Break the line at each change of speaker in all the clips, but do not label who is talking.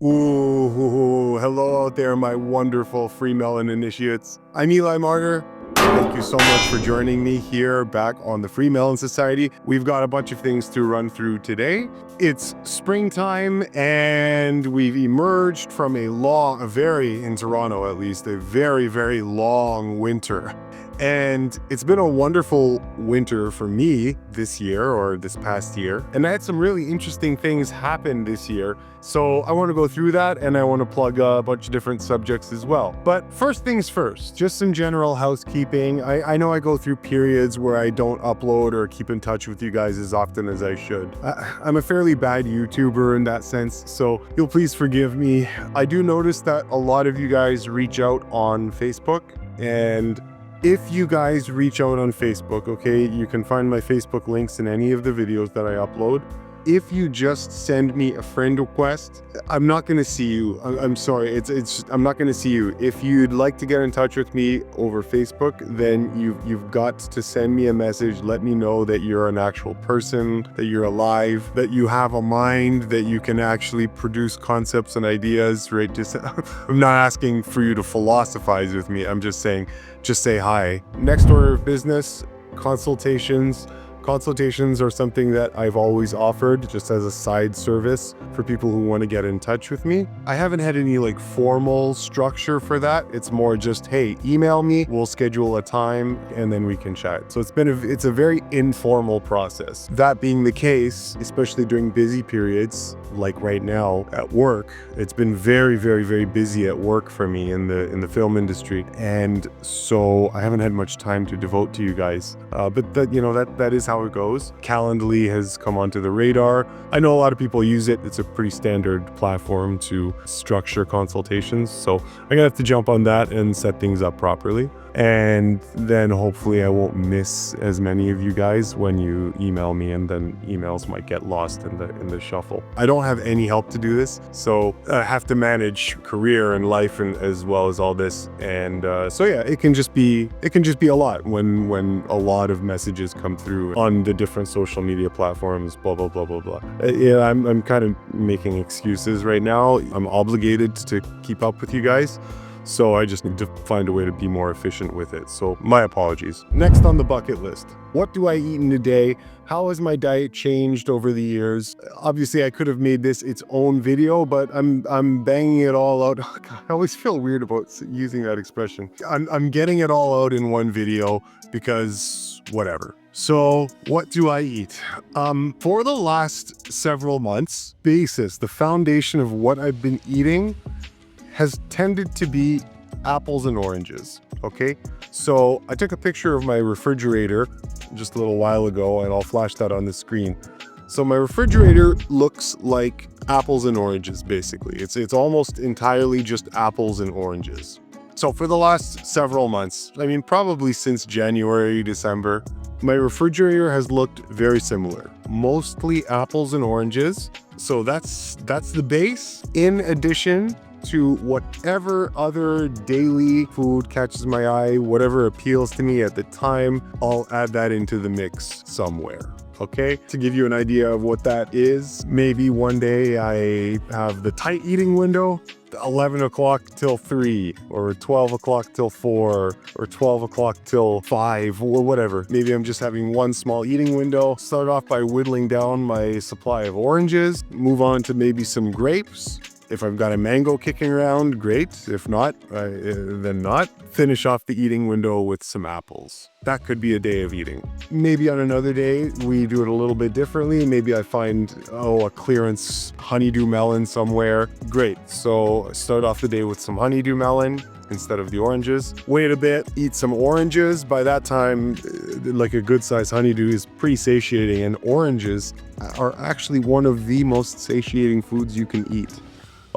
Ooh, hello out there, my wonderful FreeMelon initiates. I'm Eli Martyr. Thank you so much for joining me here back on the FreeMelon Society. We've got a bunch of things to run through today. It's springtime and we've emerged from in Toronto at least, a very, very long winter. And it's been a wonderful winter for me this year or this past year. And I had some really interesting things happen this year. So I want to go through that and I want to plug a bunch of different subjects as well. But first things first, just some general housekeeping. I know I go through periods where I don't upload or keep in touch with you guys as often as I should. I'm a fairly bad YouTuber in that sense, so you'll please forgive me. I do notice that a lot of you guys reach out on Facebook, and if you guys reach out on Facebook, okay, you can find my Facebook links in any of the videos that I upload. If you just send me a friend request, I'm not going to see you. I'm sorry. I'm not going to see you. If you'd like to get in touch with me over Facebook, then you've got to send me a message. Let me know that you're an actual person, that you're alive, that you have a mind, that you can actually produce concepts and ideas, right? I'm not asking for you to philosophize with me. I'm just saying, just say hi. Next order of business, consultations. Consultations are something that I've always offered just as a side service for people who want to get in touch with me. I haven't had any formal structure for that. It's more just, hey, email me, we'll schedule a time and then we can chat. So it's a very informal process. That being the case, especially during busy periods like right now at work, it's been very, very, very busy at work for me in the film industry. And so I haven't had much time to devote to you guys. But that is how it goes. Calendly has come onto the radar. I know a lot of people use it. It's a pretty standard platform to structure consultations. So I'm gonna have to jump on that and set things up properly. And then hopefully I won't miss as many of you guys when you email me, and then emails might get lost in the shuffle. I don't have any help to do this, so I have to manage career and life and as well as all this. And so yeah, it can just be a lot when a lot of messages come through on the different social media platforms, blah blah blah blah blah. Yeah, I'm kind of making excuses right now. I'm obligated to keep up with you guys. So I just need to find a way to be more efficient with it. So my apologies. Next on the bucket list, what do I eat in a day? How has my diet changed over the years? Obviously, I could have made this its own video, but I'm banging it all out. I always feel weird about using that expression. I'm getting it all out in one video because whatever. So what do I eat? For the last several months, the foundation of what I've been eating has tended to be apples and oranges, okay? So I took a picture of my refrigerator just a little while ago, and I'll flash that on the screen. So my refrigerator looks like apples and oranges, basically. It's almost entirely just apples and oranges. So for the last several months, I mean, probably since January, December, my refrigerator has looked very similar. Mostly apples and oranges. So that's the base. In addition to whatever other daily food catches my eye, whatever appeals to me at the time, I'll add that into the mix somewhere. Okay, to give you an idea of what that is, maybe one day I have the tight eating window, 11 o'clock till 3, or 12 o'clock till 4, or 12 o'clock till 5, or whatever. Maybe I'm just having one small eating window. Start off by whittling down my supply of oranges, move on to maybe some grapes. If I've got a mango kicking around, great. If not, then not. Finish off the eating window with some apples. That could be a day of eating. Maybe on another day, we do it a little bit differently. Maybe I find, a clearance honeydew melon somewhere. Great. So start off the day with some honeydew melon instead of the oranges. Wait a bit, eat some oranges. By that time, like a good size honeydew is pretty satiating, and oranges are actually one of the most satiating foods you can eat.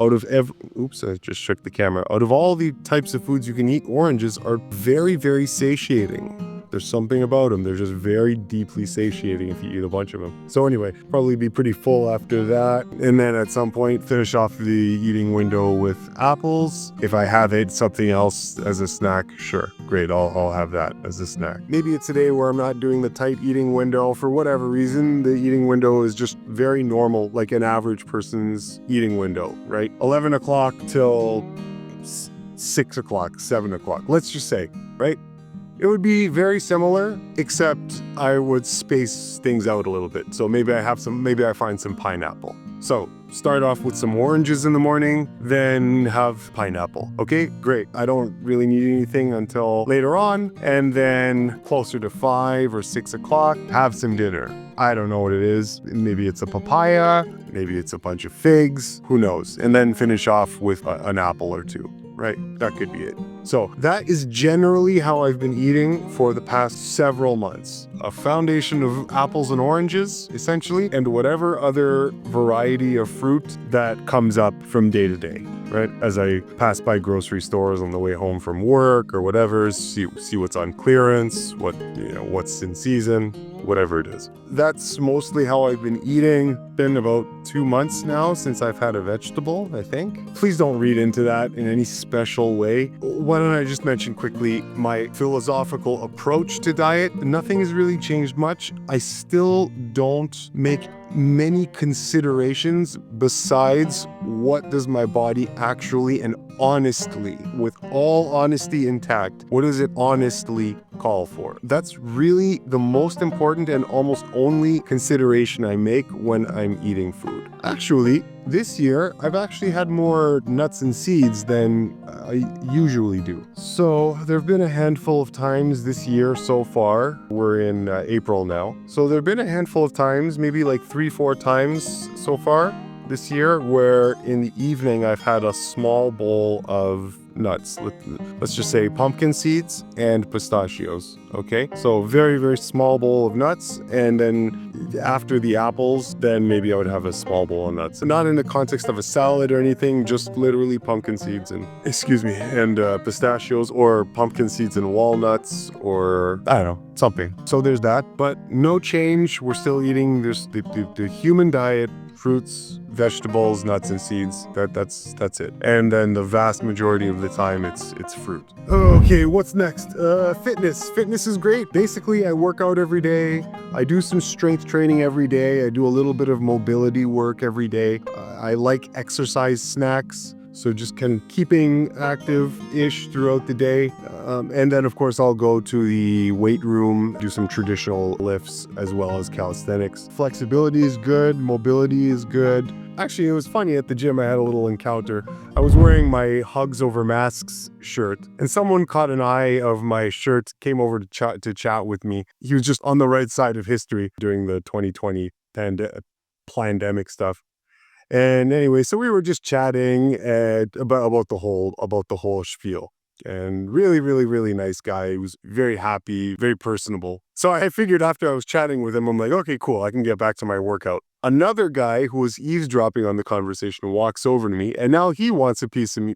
Oops, I just shook the camera. Out of all the types of foods you can eat, oranges are very, very satiating. There's something about them. They're just very deeply satiating if you eat a bunch of them. So anyway, probably be pretty full after that. And then at some point, finish off the eating window with apples. If I have it, something else as a snack, sure, great, I'll have that as a snack. Maybe it's a day where I'm not doing the tight eating window. For whatever reason, the eating window is just very normal, like an average person's eating window, right? 11 o'clock till 6 o'clock, 7 o'clock, let's just say, right? It would be very similar, except I would space things out a little bit. So maybe I find some pineapple. So start off with some oranges in the morning, then have pineapple. Okay, great. I don't really need anything until later on. And then closer to 5 or 6 o'clock, have some dinner. I don't know what it is. Maybe it's a papaya, maybe it's a bunch of figs, who knows? And then finish off with an apple or two. Right? That could be it. So that is generally how I've been eating for the past several months. A foundation of apples and oranges, essentially, and whatever other variety of fruit that comes up from day to day, right? As I pass by grocery stores on the way home from work or whatever, see what's on clearance, what's in season, whatever it is. That's mostly how I've been eating. Been about 2 months now since I've had a vegetable, I think. Please don't read into that in any special way. Why don't I just mention quickly my philosophical approach to diet? Nothing has really changed much. I still don't make many considerations besides what does my body actually and honestly, with all honesty intact, what does it honestly call for? That's really the most important and almost only consideration I make when I'm eating food. Actually, this year, I've actually had more nuts and seeds than I usually do. So there have been a handful of times this year so far. We're in April now. So there have been a handful of times, maybe like 3-4 times so far this year, where in the evening I've had a small bowl of nuts. Let's just say pumpkin seeds and pistachios. Okay, so very, very small bowl of nuts, and then after the apples, then maybe I would have a small bowl of nuts. Not in the context of a salad or anything, just literally pumpkin seeds and pistachios, or pumpkin seeds and walnuts, or I don't know, something. So there's that, but no change. We're still eating the human diet. Fruits, vegetables, nuts, and seeds. That's it. And then the vast majority of the time, it's fruit. Okay, what's next? Fitness. Fitness is great. Basically, I work out every day. I do some strength training every day. I do a little bit of mobility work every day. I like exercise snacks. So just kind of keeping active-ish throughout the day. And then, of course, I'll go to the weight room, do some traditional lifts as well as calisthenics. Flexibility is good. Mobility is good. Actually, it was funny at the gym. I had a little encounter. I was wearing my Hugs Over Masks shirt, and someone caught an eye of my shirt, came over to chat with me. He was just on the right side of history during the 2020 pandemic stuff. And anyway, so we were just chatting about the whole spiel. And really, really, really nice guy. He was very happy, very personable. So I figured after I was chatting with him, I'm like, okay, cool, I can get back to my workout. Another guy who was eavesdropping on the conversation walks over to me, and now he wants a piece of me.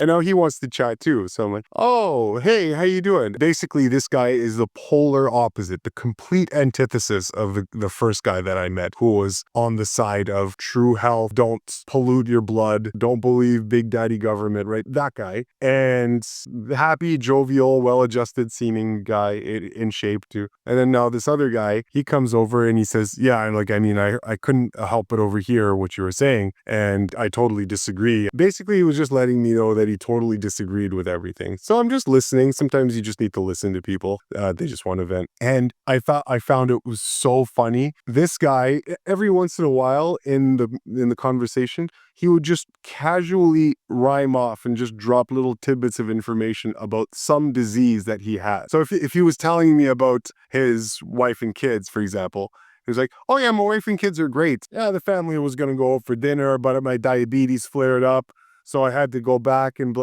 And now he wants to chat too. So I'm like, oh, hey, how you doing? Basically, this guy is the polar opposite, the complete antithesis of the first guy that I met, who was on the side of true health, don't pollute your blood, don't believe big daddy government, right? That guy. And happy, jovial, well-adjusted seeming guy in shape too. And then now this other guy, he comes over and he says, yeah, I couldn't help but overhear what you were saying. And I totally disagree. Basically, he was just letting me know that he totally disagreed with everything. So I'm just listening. Sometimes you just need to listen to people. They just want to vent. And I found it was so funny. This guy, every once in a while in the conversation, he would just casually rhyme off and just drop little tidbits of information about some disease that he had. So if he was telling me about his wife and kids, for example, he was like, oh yeah, my wife and kids are great. Yeah, the family was going to go out for dinner, but my diabetes flared up. So I had to go back and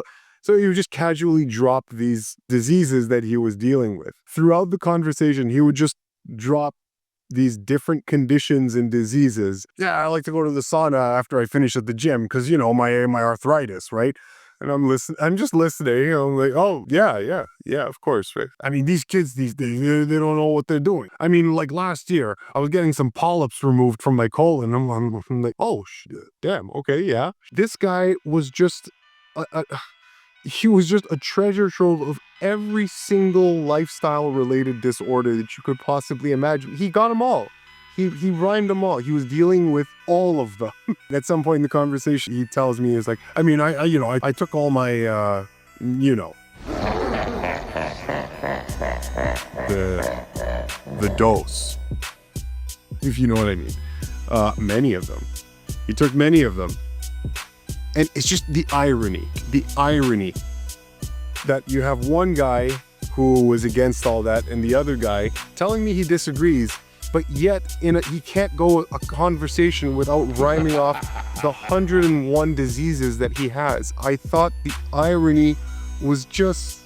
so he would just casually drop these diseases that he was dealing with. Throughout the conversation, he would just drop these different conditions and diseases. Yeah, I like to go to the sauna after I finish at the gym because, my arthritis, right? And I'm just listening. I'm like, oh, yeah, of course. Right? I mean, these kids these days, they don't know what they're doing. I mean, like last year, I was getting some polyps removed from my colon. I'm like, oh, damn, okay, yeah. This guy was just, he was just a treasure trove of every single lifestyle-related disorder that you could possibly imagine. He got them all. He rhymed them all. He was dealing with all of them. At some point in the conversation, he tells me, he's like, I mean, I took all my, the dose, if you know what I mean. Many of them. He took many of them. And it's just the irony that you have one guy who was against all that and the other guy telling me he disagrees, but yet he can't go a conversation without rhyming off the 101 diseases that he has. I thought the irony was just,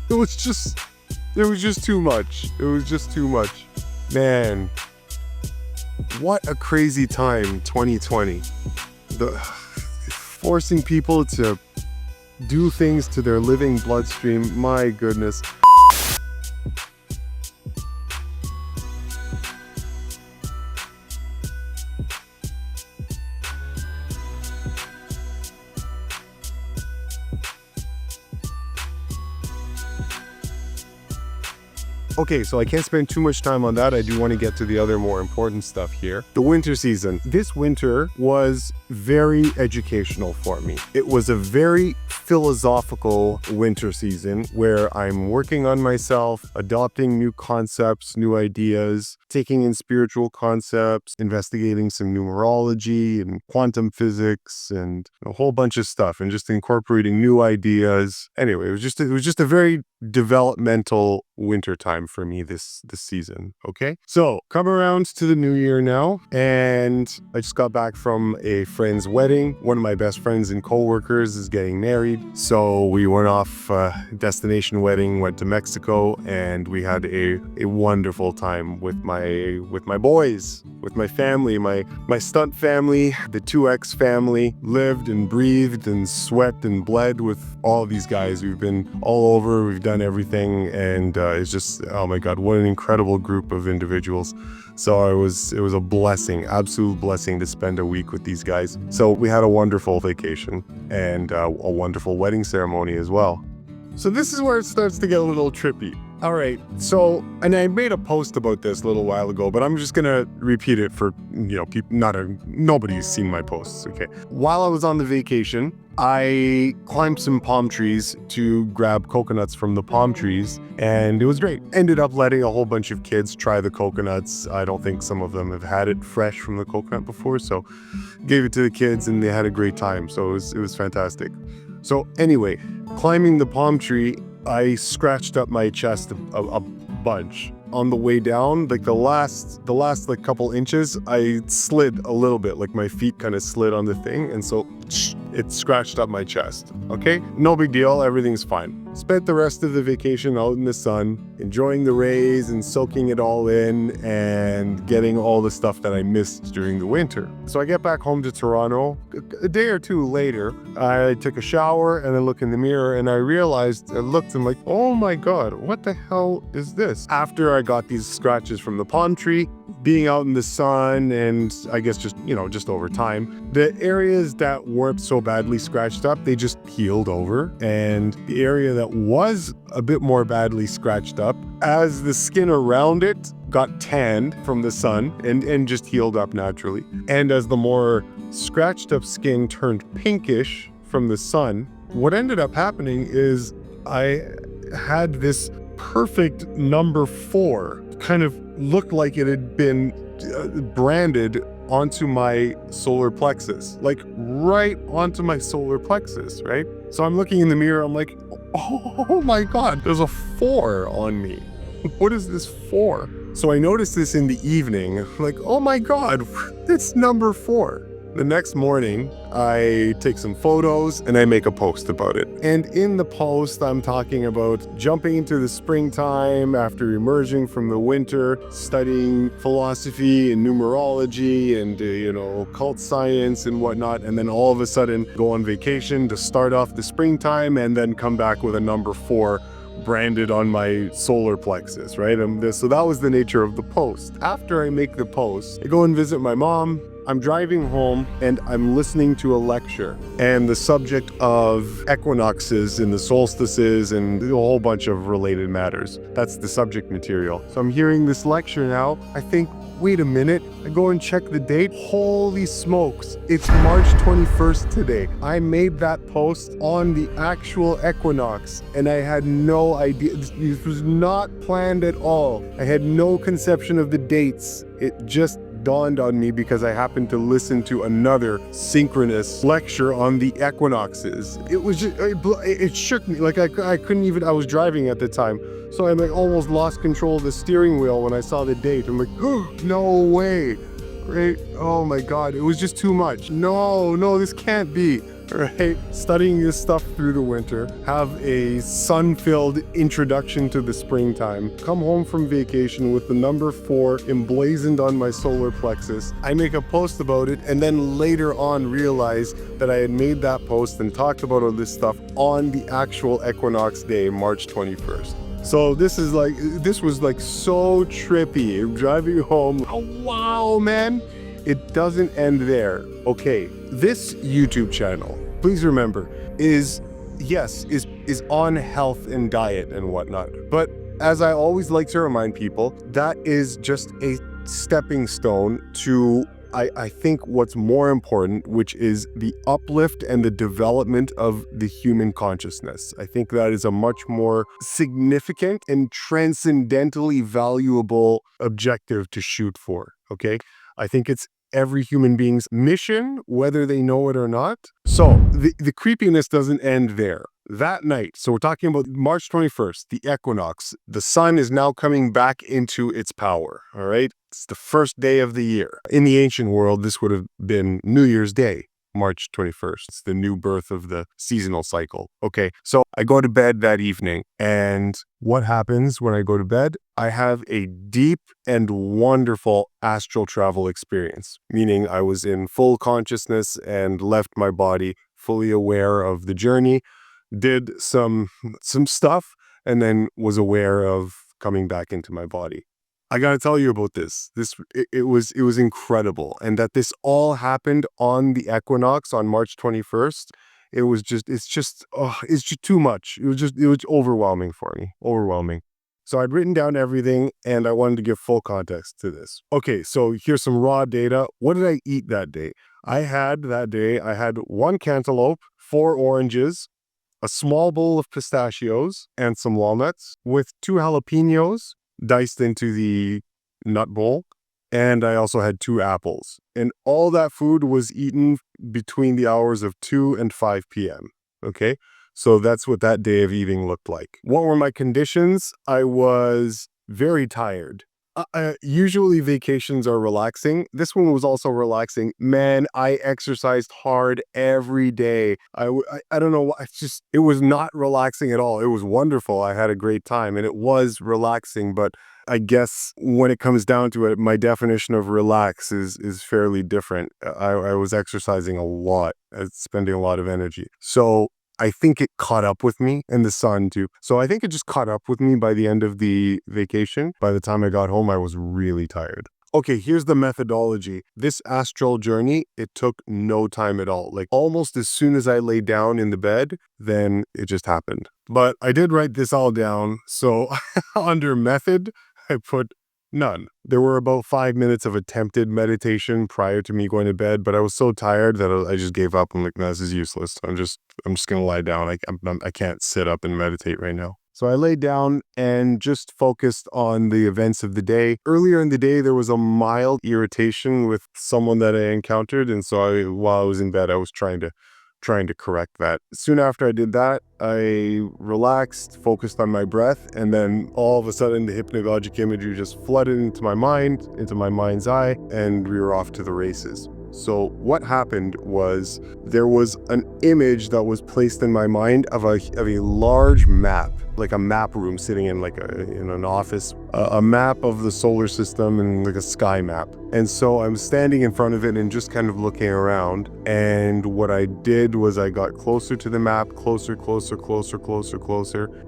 it was just too much. It was just too much. Man, what a crazy time, 2020. Forcing people to do things to their living bloodstream, my goodness. Okay, so I can't spend too much time on that. I do want to get to the other more important stuff here. The winter season. This winter was very educational for me. It was a very philosophical winter season where I'm working on myself, adopting new concepts, new ideas, taking in spiritual concepts, investigating some numerology and quantum physics and a whole bunch of stuff, and just incorporating new ideas. Anyway, it was just a very developmental winter time for me this season. Okay, so come around to the new year now, and I just got back from a friend's wedding. One of my best friends and co-workers is getting married, so we went off destination wedding, went to Mexico, and we had a wonderful time with my boys, with my family, my stunt family, the 2X family. Lived and breathed and sweat and bled with all these guys. We've been all over, we've done everything, and it's just, oh my God, what an incredible group of individuals. So it was a blessing, absolute blessing to spend a week with these guys. So we had a wonderful vacation and a wonderful wedding ceremony as well. So this is where it starts to get a little trippy. All right, so, and I made a post about this a little while ago, but I'm just gonna repeat it for, people, nobody's seen my posts, okay? While I was on the vacation, I climbed some palm trees to grab coconuts from the palm trees, and it was great. Ended up letting a whole bunch of kids try the coconuts. I don't think some of them have had it fresh from the coconut before, so gave it to the kids and they had a great time, so it was fantastic. So anyway, climbing the palm tree, I scratched up my chest a bunch. On the way down, like the last like couple inches, I slid a little bit, like my feet kind of slid on the thing, and so it scratched up my chest. Okay, no big deal, everything's fine. Spent the rest of the vacation out in the sun, enjoying the rays and soaking it all in and getting all the stuff that I missed during the winter. So I get back home to Toronto. A day or two later, I took a shower and I look in the mirror and I realized, I looked and I'm like, oh my God, what the hell is this? After I got these scratches from the palm tree, being out in the sun, and I guess just over time, the areas that weren't so badly scratched up, they just healed over. And the area that was a bit more badly scratched up, as the skin around it got tanned from the sun and just healed up naturally. And as the more scratched up skin turned pinkish from the sun, what ended up happening is I had this perfect number 4, kind of looked like it had been branded onto my solar plexus, like right onto my solar plexus, right? So I'm looking in the mirror, I'm like, oh my God, there's a 4 on me. What is this for? So I noticed this in the evening, like, oh my God, it's number 4. The next morning, I take some photos and I make a post about it. And in the post, I'm talking about jumping into the springtime after emerging from the winter, studying philosophy and numerology and, occult science and whatnot. And then all of a sudden go on vacation to start off the springtime and then come back with a number 4 branded on my solar plexus, right? So that was the nature of the post. After I make the post, I go and visit my mom. I'm driving home and I'm listening to a lecture, and the subject of equinoxes and the solstices and a whole bunch of related matters. That's the subject material. So I'm hearing this lecture now. I think, wait a minute. I go and check the date. Holy smokes. It's March 21st today. I made that post on the actual equinox and I had no idea. This was not planned at all. I had no conception of the dates. It just dawned on me because I happened to listen to another synchronous lecture on the equinoxes. It was just, it shook me. Like I couldn't even, I was driving at the time. So I almost lost control of the steering wheel when I saw the date. I'm like, oh, no way, right? Oh my God, it was just too much. No, this can't be. Right? Studying this stuff through the winter, have a sun-filled introduction to the springtime, come home from vacation with the number 4 emblazoned on my solar plexus. I make a post about it and then later on realize that I had made that post and talked about all this stuff on the actual equinox day, March 21st. So this was like so trippy. I'm driving home. Oh, wow, man. It doesn't end there. Okay, this YouTube channel, please remember, is on health and diet and whatnot. But as I always like to remind people, that is just a stepping stone to, I think, what's more important, which is the uplift and the development of the human consciousness. I think that is a much more significant and transcendentally valuable objective to shoot for, okay? I think it's every human being's mission, whether they know it or not. So the creepiness doesn't end there. That night, so we're talking about March 21st, the equinox, the sun is now coming back into its power, all right? It's the first day of the year. In the ancient world, this would have been New Year's Day, March 21st. It's the new birth of the seasonal cycle. Okay, so I go to bed that evening, and what happens when I go to bed? I have a deep and wonderful astral travel experience, meaning I was in full consciousness and left my body fully aware of the journey, did some stuff, and then was aware of coming back into my body. I gotta tell you about this. It was incredible, and that this all happened on the equinox on March 21st. It's just too much. It was overwhelming for me. Overwhelming. So I'd written down everything, and I wanted to give full context to this. Okay, so here's some raw data. What did I eat that day? I had 1 cantaloupe, 4 oranges, a small bowl of pistachios, and some walnuts, with 2 jalapenos diced into the nut bowl. And I also had 2 apples. And all that food was eaten between the hours of 2 and 5 p.m. Okay? So that's what that day of eating looked like. What were my conditions? I was very tired. Usually vacations are relaxing. This one was also relaxing. Man, I exercised hard every day. I don't know. It was not relaxing at all. It was wonderful. I had a great time and it was relaxing. But I guess when it comes down to it, my definition of relax is fairly different. I was exercising a lot, spending a lot of energy. So I think it caught up with me, and the sun too. So I think it just caught up with me by the end of the vacation. By the time I got home, I was really tired. Okay, here's the methodology. This astral journey, it took no time at all. Like almost as soon as I lay down in the bed, then it just happened. But I did write this all down. So under method, I put none. There were about 5 minutes of attempted meditation prior to me going to bed, but I was so tired that I just gave up. I'm like, no, this is useless. I'm just gonna lie down. I can't sit up and meditate right now. So I laid down and just focused on the events of the day. Earlier in the day, there was a mild irritation with someone that I encountered, and so while I was in bed, I was trying to correct that. Soon after I did that, I relaxed, focused on my breath, and then all of a sudden the hypnagogic imagery just flooded into my mind, into my mind's eye, and we were off to the races. So what happened was there was an image that was placed in my mind of a large map, like a map room sitting in in an office, a map of the solar system and like a sky map. And so I'm standing in front of it and just kind of looking around. And what I did was I got closer to the map, closer,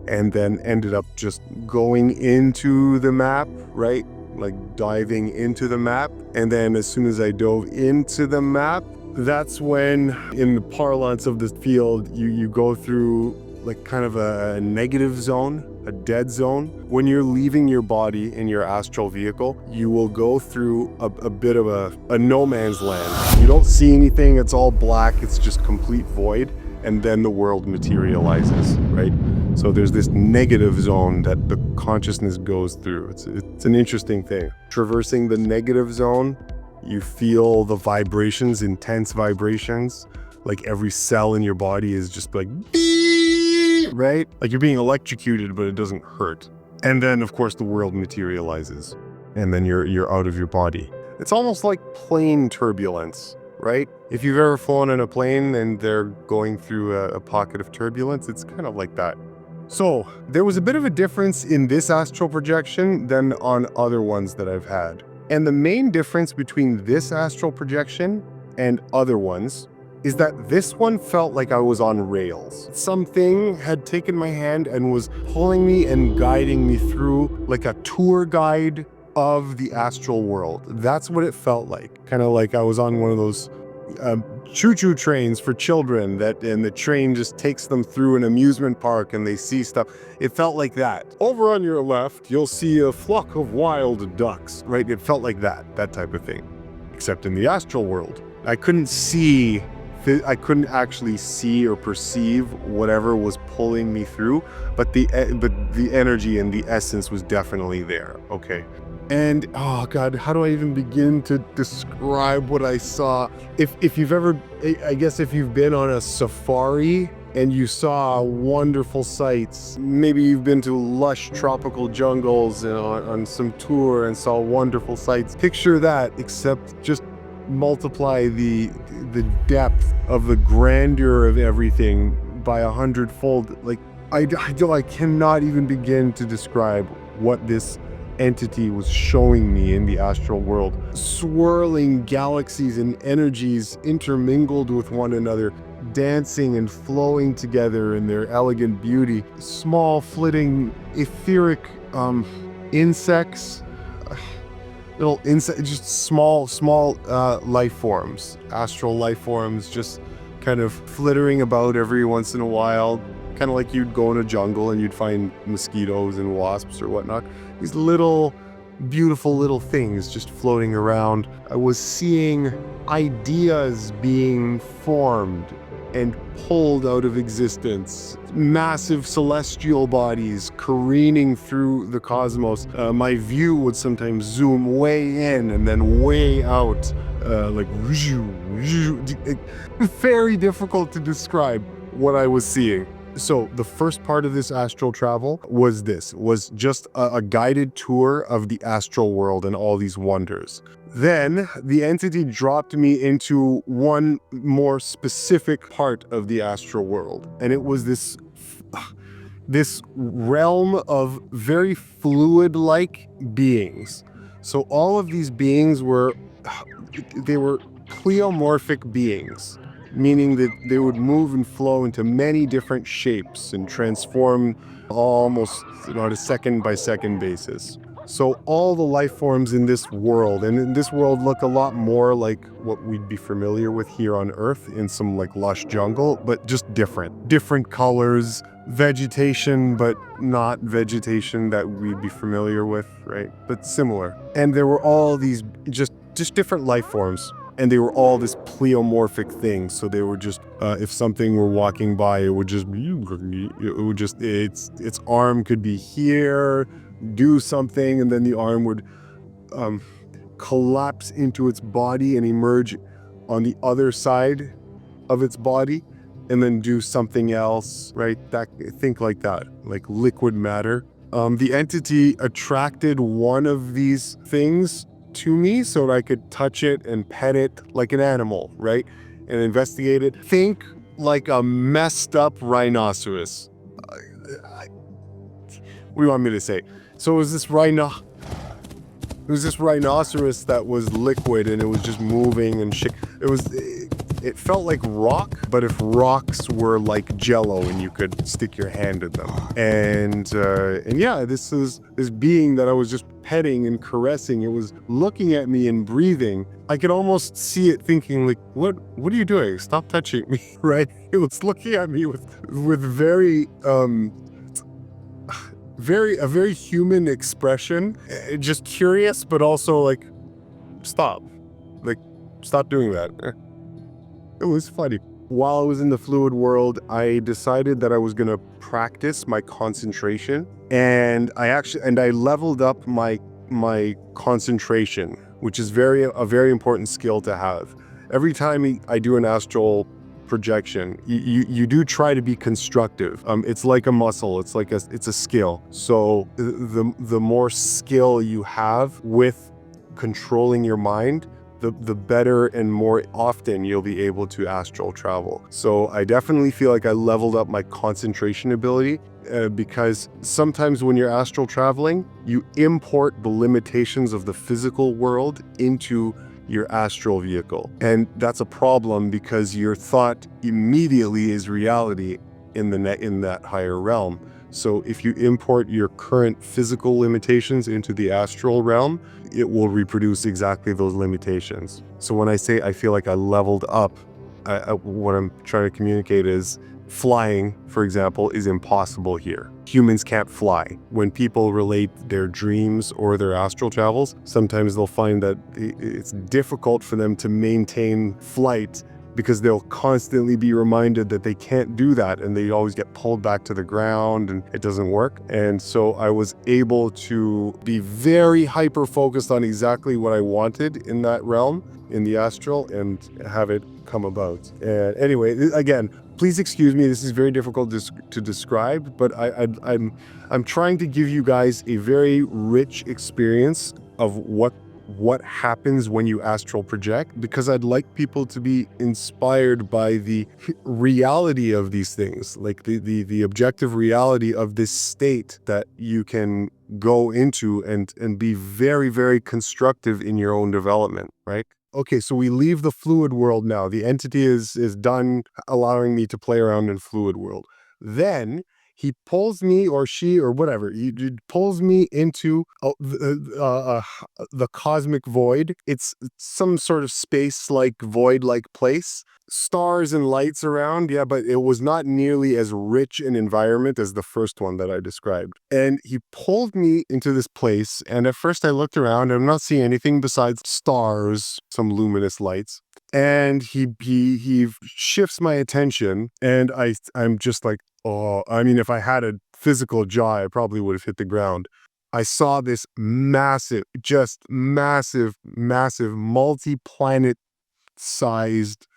and then ended up just going into the map, right? Like diving into the map. And then as soon as I dove into the map, that's when, in the parlance of the field, you go through like kind of a negative zone, a dead zone. When you're leaving your body in your astral vehicle, you will go through a bit of a no man's land. You don't see anything, it's all black, it's just complete void, and then the world materializes, right? So there's this negative zone that the consciousness goes through. It's an interesting thing. Traversing the negative zone, you feel the vibrations, intense vibrations, like every cell in your body is just like beep, right? Like you're being electrocuted, but it doesn't hurt. And then of course the world materializes, and then you're out of your body. It's almost like plane turbulence, right? If you've ever flown in a plane and they're going through a pocket of turbulence, it's kind of like that. So there was a bit of a difference in this astral projection than on other ones that I've had. And the main difference between this astral projection and other ones is that this one felt like I was on rails. Something had taken my hand and was pulling me and guiding me through like a tour guide of the astral world. That's what it felt like. Kind of like I was on one of those choo-choo trains for children and the train just takes them through an amusement park and they see stuff. It felt like that. Over on your left, you'll see a flock of wild ducks, right? It felt like that type of thing. Except in the astral world, I couldn't actually see or perceive whatever was pulling me through, but the energy and the essence was definitely there, okay? And oh God, how do I even begin to describe what I saw? If you've ever, I guess if you've been on a safari and you saw wonderful sights, maybe you've been to lush tropical jungles on some tour and saw wonderful sights. Picture that, except just multiply the depth of the grandeur of everything by 100-fold. Like I cannot even begin to describe what this entity was showing me in the astral world. Swirling galaxies and energies intermingled with one another, dancing and flowing together in their elegant beauty. Small flitting etheric insects, little insects, just small life forms, astral life forms, just kind of flittering about every once in a while, kind of like you'd go in a jungle and you'd find mosquitoes and wasps or whatnot. These little, beautiful little things just floating around. I was seeing ideas being formed and pulled out of existence. Massive celestial bodies careening through the cosmos. My view would sometimes zoom way in and then way out, like very difficult to describe what I was seeing. So the first part of this astral travel was just a guided tour of the astral world and all these wonders. Then the entity dropped me into one more specific part of the astral world. And it was this realm of very fluid-like beings. So all of these beings were pleomorphic beings, meaning that they would move and flow into many different shapes and transform almost on a second-by-second basis. So all the life forms in this world, and in this world look a lot more like what we'd be familiar with here on Earth in some like lush jungle, but just different. Different colors, vegetation, but not vegetation that we'd be familiar with, right? But similar. And there were all these just different life forms. And they were all this pleomorphic thing. So they were just, if something were walking by, its arm could be here, do something, and then the arm would collapse into its body and emerge on the other side of its body, and then do something else, right? Think like that, like liquid matter. The entity attracted one of these things to me so that I could touch it and pet it like an animal, right? And investigate it. Think like a messed up rhinoceros. What do you want me to say? So it was this rhinoceros that was liquid and it was just moving and shit. It felt like rock, but if rocks were like jello and you could stick your hand in them. And yeah, this is this being that I was just petting and caressing. It was looking at me and breathing. I could almost see it thinking like, what are you doing? Stop touching me, right? It was looking at me with very a very human expression, just curious, but also like, stop doing that. It was funny. While I was in the fluid world, I decided that I was gonna practice my concentration, and I leveled up my concentration, which is a very important skill to have. Every time I do an astral projection, you do try to be constructive. It's like a muscle. It's a skill. So the more skill you have with controlling your mind, the better and more often you'll be able to astral travel. So I definitely feel like I leveled up my concentration ability because sometimes when you're astral traveling, you import the limitations of the physical world into your astral vehicle. And that's a problem because your thought immediately is reality in that higher realm. So if you import your current physical limitations into the astral realm, it will reproduce exactly those limitations. So when I say I feel like I leveled up, what I'm trying to communicate is flying, for example, is impossible here. Humans can't fly. When people relate their dreams or their astral travels, sometimes they'll find that it's difficult for them to maintain flight because they'll constantly be reminded that they can't do that, and they always get pulled back to the ground and it doesn't work. And so I was able to be very hyper focused on exactly what I wanted in that realm, in the astral, and have it come about. And anyway, again, please excuse me, this is very difficult to describe, but I'm trying to give you guys a very rich experience of what happens when you astral project, because I'd like people to be inspired by the reality of these things, like the objective reality of this state that you can go into and be very, very constructive in your own development, right? Okay, so we leave the fluid world now. The entity is done allowing me to play around in fluid world. Then he pulls me, or she, or whatever, he pulls me into the cosmic void. It's some sort of space-like, void-like place. Stars and lights around, yeah, but it was not nearly as rich an environment as the first one that I described. And he pulled me into this place, and at first I looked around, and I'm not seeing anything besides stars, some luminous lights. And he shifts my attention, and I'm just like, oh, I mean, if I had a physical jaw, I probably would have hit the ground. I saw this massive, multi-planet sized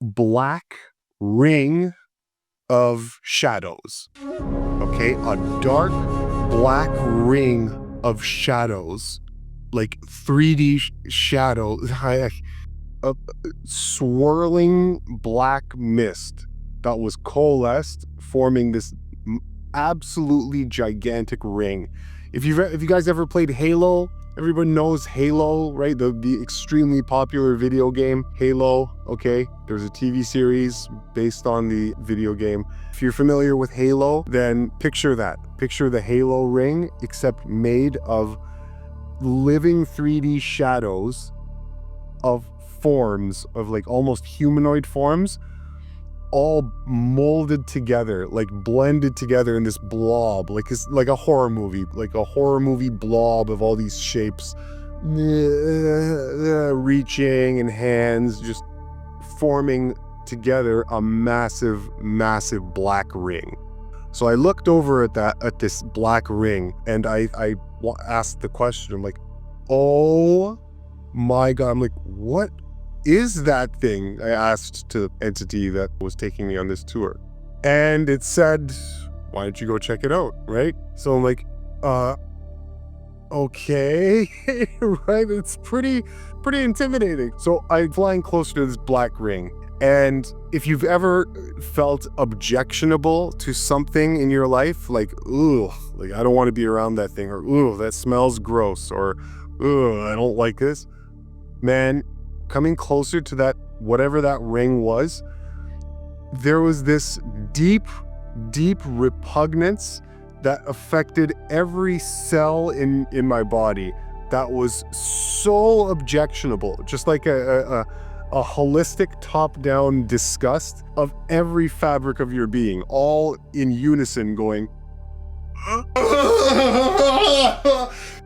black ring of shadows. Okay, a dark black ring of shadows, like 3D shadows, a swirling black mist that was coalesced, forming this absolutely gigantic ring. If you guys ever played Halo, everyone knows Halo, right? The extremely popular video game, Halo, okay? There's a TV series based on the video game. If you're familiar with Halo, then picture that. Picture the Halo ring, except made of living 3D shadows of forms, of like almost humanoid forms, all molded together, like blended together in this blob, like it's like a horror movie blob of all these shapes, reaching, and hands just forming together a massive black ring. So I looked over at this black ring, and I asked the question. I'm like, oh my God. I'm like, what is that thing? I asked to the entity that was taking me on this tour. And it said, why don't you go check it out, right? So I'm like, okay, right? It's pretty intimidating. So I'm flying closer to this black ring. And if you've ever felt objectionable to something in your life, like, ooh, like I don't want to be around that thing, or ooh, that smells gross, or ooh, I don't like this. Man, coming closer to that, whatever that ring was, there was this deep repugnance that affected every cell in my body. That was so objectionable, just like a holistic top-down disgust of every fabric of your being, all in unison going.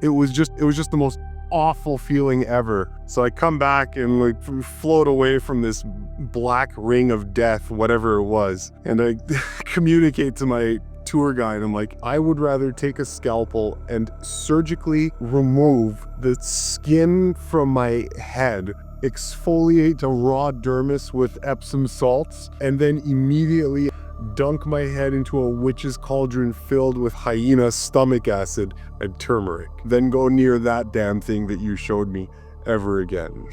It was just the most awful feeling ever. So I come back and like float away from this black ring of death, whatever it was, and I communicate to my tour guide. I'm like, I would rather take a scalpel and surgically remove the skin from my head, exfoliate a raw dermis with Epsom salts, and then immediately dunk my head into a witch's cauldron filled with hyena stomach acid and turmeric. Then go near that damn thing that you showed me ever again.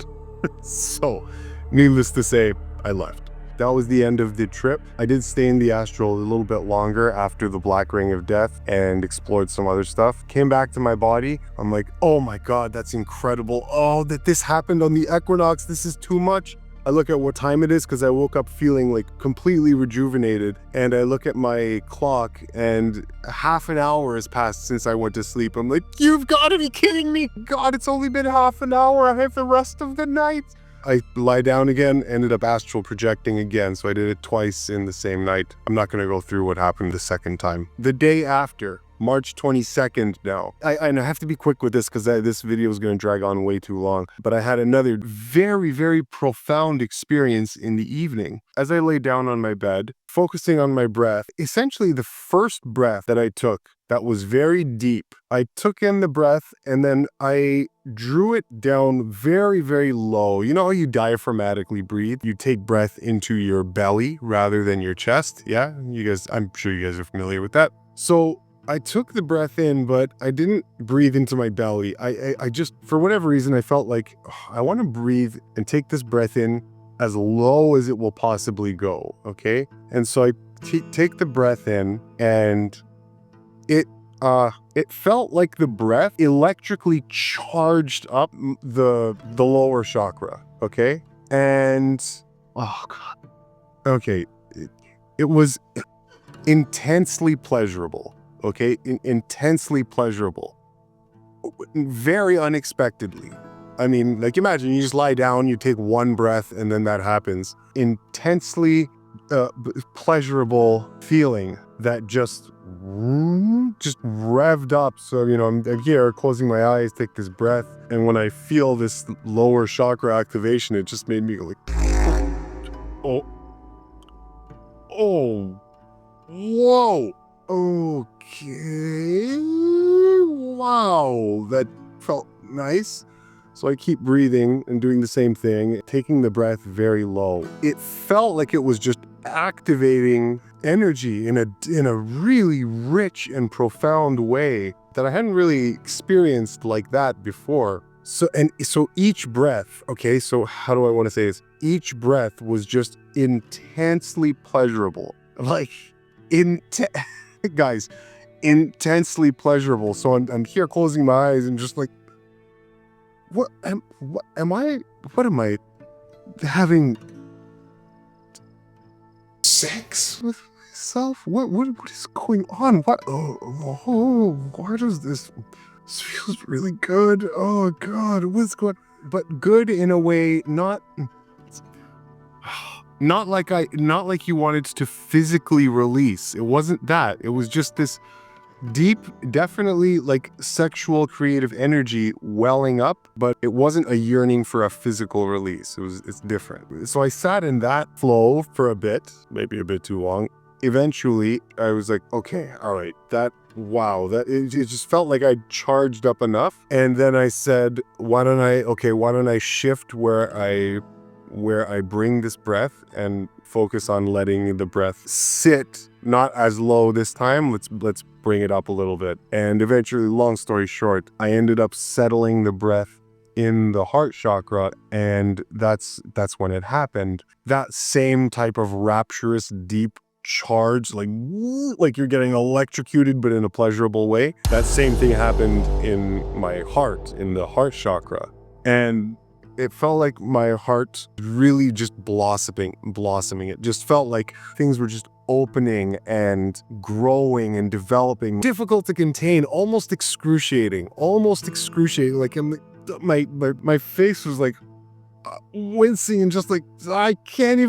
So, needless to say, I left. That was the end of the trip. I did stay in the Astral a little bit longer after the Black Ring of Death and explored some other stuff. Came back to my body. I'm like, oh my God, that's incredible. Oh, that this happened on the Equinox. This is too much. I look at what time it is because I woke up feeling like completely rejuvenated, and I look at my clock and half an hour has passed since I went to sleep. I'm like, you've got to be kidding me. God, it's only been half an hour. I have the rest of the night. I lie down again, ended up astral projecting again, so I did it twice in the same night. I'm not going to go through what happened the second time. The day after, March 22nd now. And I have to be quick with this because this video is going to drag on way too long, but I had another very, very profound experience in the evening. As I lay down on my bed, focusing on my breath, essentially the first breath that I took that was very deep, I took in the breath and then I drew it down very, very low. You know how you diaphragmatically breathe? You take breath into your belly rather than your chest. Yeah, you guys, I'm sure you guys are familiar with that. So I took the breath in, but I didn't breathe into my belly. I just, for whatever reason, I felt like I want to breathe and take this breath in as low as it will possibly go, okay? And so I take the breath in, and it felt like the breath electrically charged up the lower chakra, okay? And, oh God. Okay, it was intensely pleasurable. Okay, intensely pleasurable, very unexpectedly. I mean, like imagine you just lie down, you take one breath, and then that happens. Intensely pleasurable feeling that just revved up. So, you know, I'm here closing my eyes, take this breath, and when I feel this lower chakra activation, it just made me go like, oh, whoa. Okay, wow, that felt nice. So I keep breathing and doing the same thing, taking the breath very low. It felt like it was just activating energy in a really rich and profound way that I hadn't really experienced like that before. So each breath, okay, so how do I want to say this? Each breath was just intensely pleasurable. Like, guys, intensely pleasurable. So I'm here closing my eyes and just like, what am I having sex with myself? What is going on? Why does this feels really good? Oh God, what's going? But good in a way, not like you wanted to physically release. It wasn't that. It was just this deep, definitely like sexual creative energy welling up, but it wasn't a yearning for a physical release. It's different. So I sat in that flow for a bit, maybe a bit too long. Eventually I was like, okay, all right, it just felt like I charged up enough. And then I said, why don't I shift where I bring this breath and focus on letting the breath sit not as low this time. Let's bring it up a little bit. And eventually, long story short, I ended up settling the breath in the heart chakra, and that's when it happened. That same type of rapturous, deep charge, like you're getting electrocuted, but in a pleasurable way. That same thing happened in my heart, in the heart chakra. And it felt like my heart really just blossoming. It just felt like things were just opening and growing and developing. Difficult to contain, almost excruciating. Like my face was like wincing and just like, I couldn't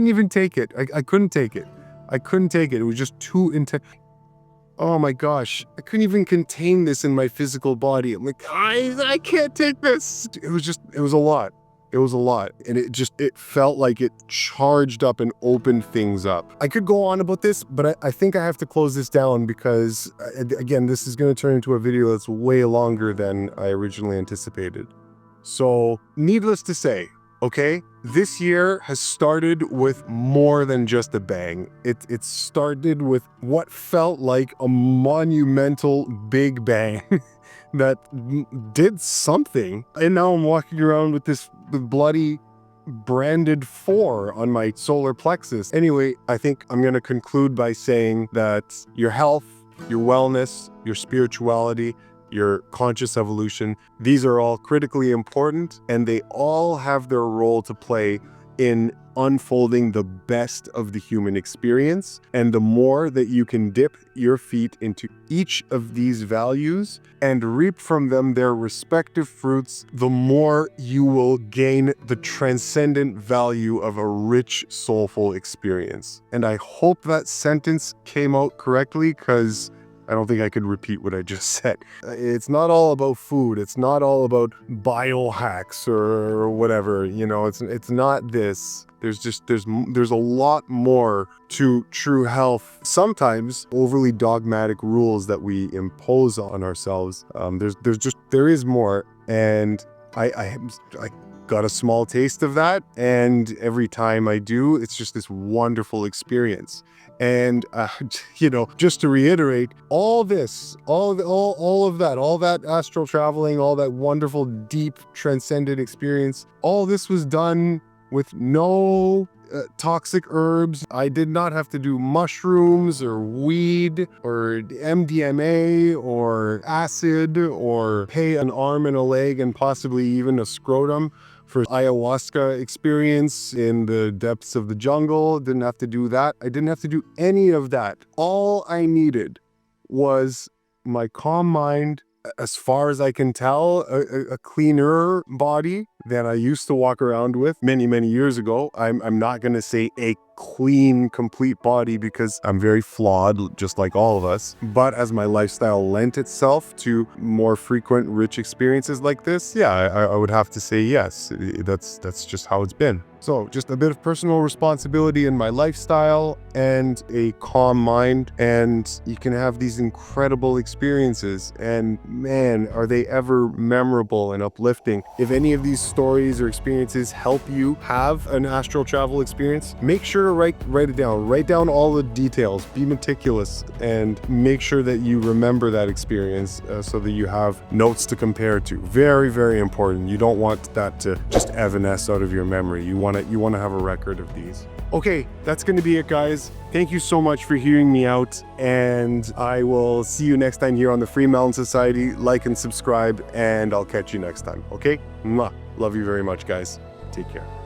even take it. I couldn't take it. It was just too intense. Oh my gosh, I couldn't even contain this in my physical body. I'm like, I can't take this. It was a lot. And it felt like it charged up and opened things up. I could go on about this, but I think I have to close this down because, again, this is going to turn into a video that's way longer than I originally anticipated. So, needless to say, okay, this year has started with more than just a bang. It started with what felt like a monumental big bang that did something. And now I'm walking around with this bloody branded 4 on my solar plexus. Anyway, I think I'm going to conclude by saying that your health, your wellness, your spirituality, your conscious evolution, these are all critically important, and they all have their role to play in unfolding the best of the human experience. And the more that you can dip your feet into each of these values and reap from them their respective fruits, the more you will gain the transcendent value of a rich, soulful experience. And I hope that sentence came out correctly, because I don't think I could repeat what I just said. It's not all about food. It's not all about biohacks or whatever. You know, it's not this. There's a lot more to true health. Sometimes overly dogmatic rules that we impose on ourselves. There is more, and I got a small taste of that, and every time I do, it's just this wonderful experience. And just to reiterate, all this, all of that astral traveling, all that wonderful, deep, transcendent experience, all this was done with no toxic herbs. I did not have to do mushrooms or weed or MDMA or acid or pay an arm and a leg and possibly even a scrotum for ayahuasca experience in the depths of the jungle. Didn't have to do that. I didn't have to do any of that. All I needed was my calm mind, as far as I can tell, a cleaner body than I used to walk around with many, many years ago. I'm not going to say a clean, complete body, because I'm very flawed, just like all of us. But as my lifestyle lent itself to more frequent, rich experiences like this, yeah, I would have to say yes. That's just how it's been. So just a bit of personal responsibility in my lifestyle and a calm mind, and you can have these incredible experiences. And man, are they ever memorable and uplifting. If any of these stories or experiences help you have an astral travel experience, make sure to write it down. Write down all the details. Be meticulous and make sure that you remember that experience so that you have notes to compare to. Very, very important. You don't want that to just evanesce out of your memory. You want to have a record of these. Okay, that's going to be it, guys. Thank you so much for hearing me out, and I will see you next time here on the FreeMelon Society. Like and subscribe, and I'll catch you next time, okay? Mwah. Love you very much, guys. Take care.